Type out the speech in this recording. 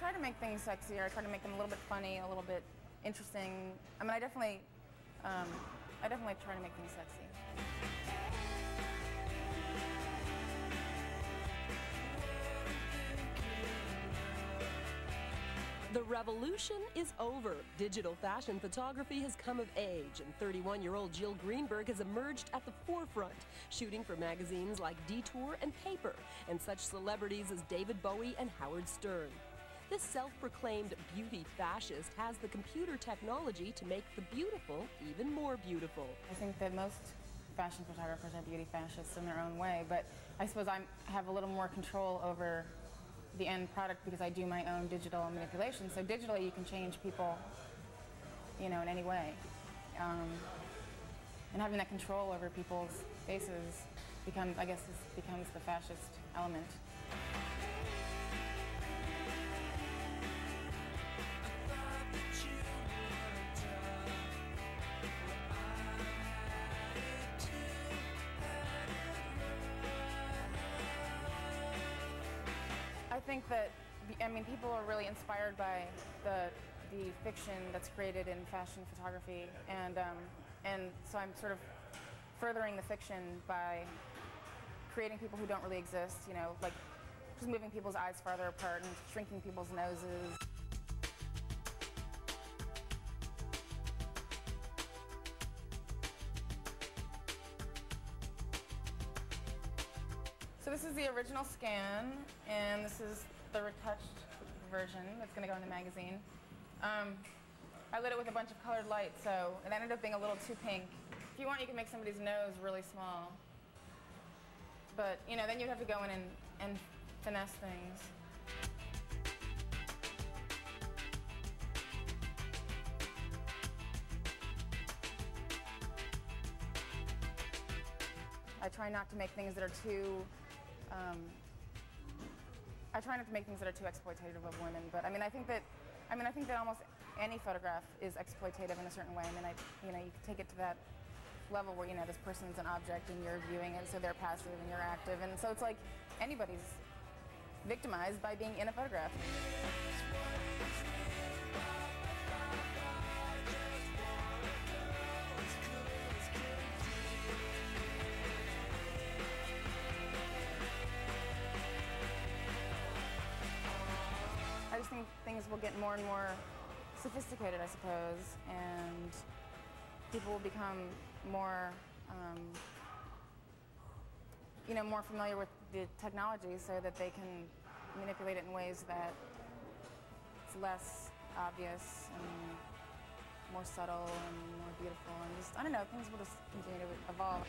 try to make things sexier. I try to make them a little bit funny, a little bit interesting. I mean, I definitely try to make things sexy. The revolution is over. Digital fashion photography has come of age, and 31-year-old Jill Greenberg has emerged at the forefront, shooting for magazines like Detour and Paper, and such celebrities as David Bowie and Howard Stern. This self-proclaimed beauty fascist has the computer technology to make the beautiful even more beautiful. I think that most fashion photographers are beauty fascists in their own way, but I suppose I have a little more control over the end product because I do my own digital manipulation. So digitally you can change people, you know, in any way. And having that control over people's faces becomes, I guess, becomes the fascist element. I think that, I mean, people are really inspired by the fiction that's created in fashion photography, and so I'm sort of furthering the fiction by creating people who don't really exist, you know, like just moving people's eyes farther apart and shrinking people's noses. So this is the original scan, and this is the retouched version that's going to go in the magazine. I lit it with a bunch of colored lights, so it ended up being a little too pink. If you want, you can make somebody's nose really small. But, you know, then you'd have to go in and finesse things. I try not to make things that are too exploitative of women, but I think that almost any photograph is exploitative in a certain way. I mean, you know, you can take it to that level where, you know, this person's an object and you're viewing it, so they're passive and you're active, and so it's like anybody's victimized by being in a photograph. I just think things will get more and more sophisticated, I suppose, and people will become more, you know, more familiar with the technology so that they can manipulate it in ways that it's less obvious and more subtle and more beautiful, and just, I don't know, things will just continue to evolve.